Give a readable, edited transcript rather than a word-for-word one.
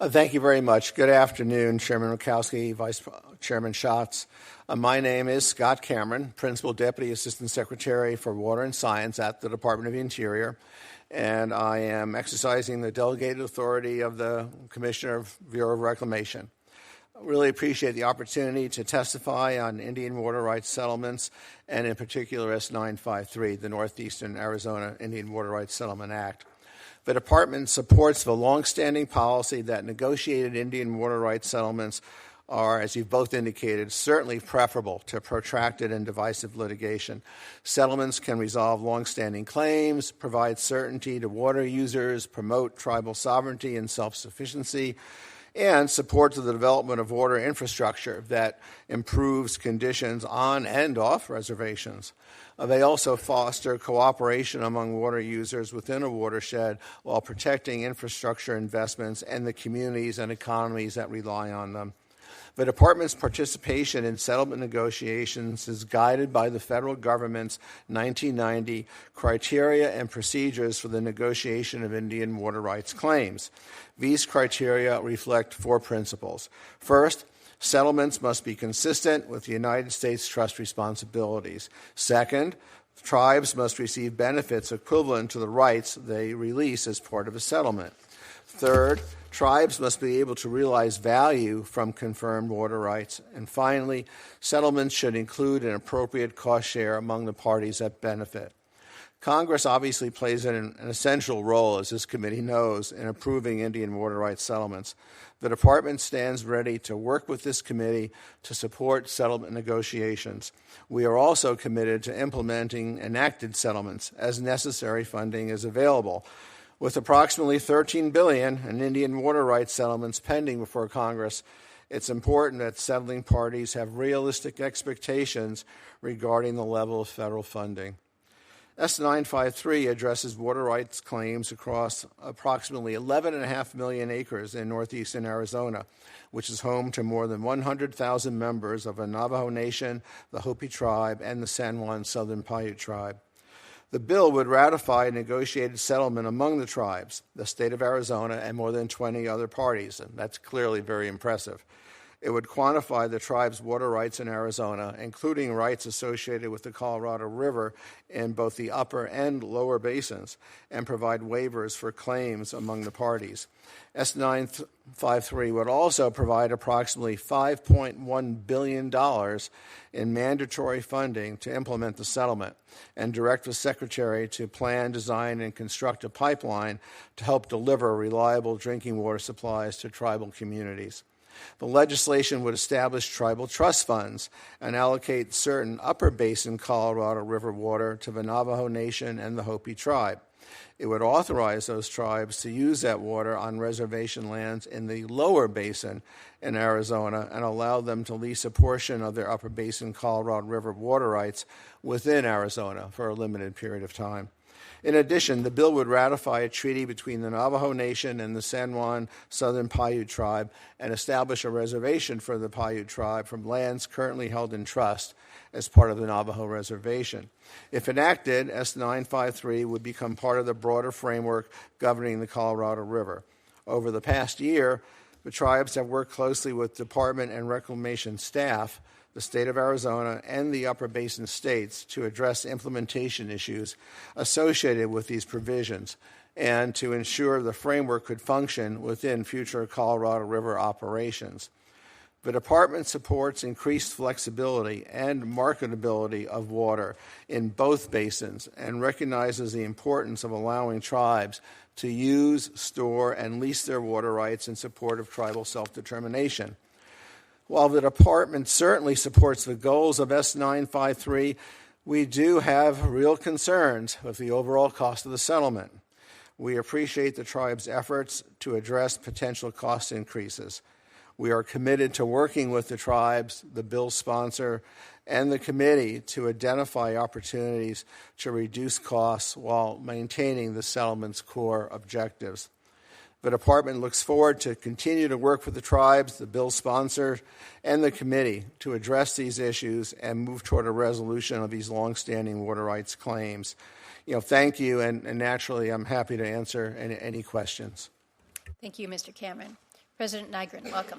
Thank you very much. Good afternoon, Chairman Murkowski, Vice Chairman Schatz. My name is Scott Cameron, Principal Deputy Assistant Secretary for Water and Science at the Department of the Interior, and I am exercising the delegated authority of the Commissioner of Bureau of Reclamation. I really appreciate the opportunity to testify on Indian water rights settlements, and in particular S953, the Northeastern Arizona Indian Water Rights Settlement Act. The Department supports the longstanding policy that negotiated Indian water rights settlements are, as you've both indicated, certainly preferable to protracted and divisive litigation. Settlements can resolve longstanding claims, provide certainty to water users, promote tribal sovereignty and self-sufficiency, and support the development of water infrastructure that improves conditions on and off reservations. They also foster cooperation among water users within a watershed while protecting infrastructure investments and the communities and economies that rely on them. The Department's participation in settlement negotiations is guided by the federal government's 1990 criteria and procedures for the negotiation of Indian water rights claims. These criteria reflect 4 principles. First, settlements must be consistent with the United States trust responsibilities. Second, tribes must receive benefits equivalent to the rights they release as part of a settlement. Third, tribes must be able to realize value from confirmed water rights. And finally, settlements should include an appropriate cost share among the parties that benefit. Congress obviously plays an essential role, as this committee knows, in approving Indian water rights settlements. The Department stands ready to work with this committee to support settlement negotiations. We are also committed to implementing enacted settlements as necessary funding is available. With approximately $13 billion in Indian water rights settlements pending before Congress, it's important that settling parties have realistic expectations regarding the level of federal funding. S953 addresses water rights claims across approximately 11.5 million acres in northeastern Arizona, which is home to more than 100,000 members of the Navajo Nation, the Hopi Tribe, and the San Juan Southern Paiute Tribe. The bill would ratify a negotiated settlement among the tribes, the state of Arizona, and more than 20 other parties, and that's clearly very impressive. It would quantify the tribe's water rights in Arizona, including rights associated with the Colorado River in both the upper and lower basins, and provide waivers for claims among the parties. S953 would also provide approximately $5.1 billion in mandatory funding to implement the settlement and direct the Secretary to plan, design, and construct a pipeline to help deliver reliable drinking water supplies to tribal communities. The legislation would establish tribal trust funds and allocate certain upper basin Colorado River water to the Navajo Nation and the Hopi Tribe. It would authorize those tribes to use that water on reservation lands in the lower basin in Arizona and allow them to lease a portion of their upper basin Colorado River water rights within Arizona for a limited period of time. In addition, the bill would ratify a treaty between the Navajo Nation and the San Juan Southern Paiute Tribe and establish a reservation for the Paiute Tribe from lands currently held in trust as part of the Navajo Reservation. If enacted, S953 would become part of the broader framework governing the Colorado River. Over the past year, the tribes have worked closely with Department and Reclamation staff, the state of Arizona, and the upper basin states to address implementation issues associated with these provisions and to ensure the framework could function within future Colorado River operations. The Department supports increased flexibility and marketability of water in both basins and recognizes the importance of allowing tribes to use, store, and lease their water rights in support of tribal self-determination. While the Department certainly supports the goals of S953, we do have real concerns with the overall cost of the settlement. We appreciate the tribe's efforts to address potential cost increases. We are committed to working with the tribes, the bill's sponsor, and the committee to identify opportunities to reduce costs while maintaining the settlement's core objectives. The Department looks forward to continue to work with the tribes, the bill's sponsor, and the committee to address these issues and move toward a resolution of these longstanding water rights claims. Thank you, and naturally I'm happy to answer any questions. Thank you, Mr. Cameron. President Nygren, welcome.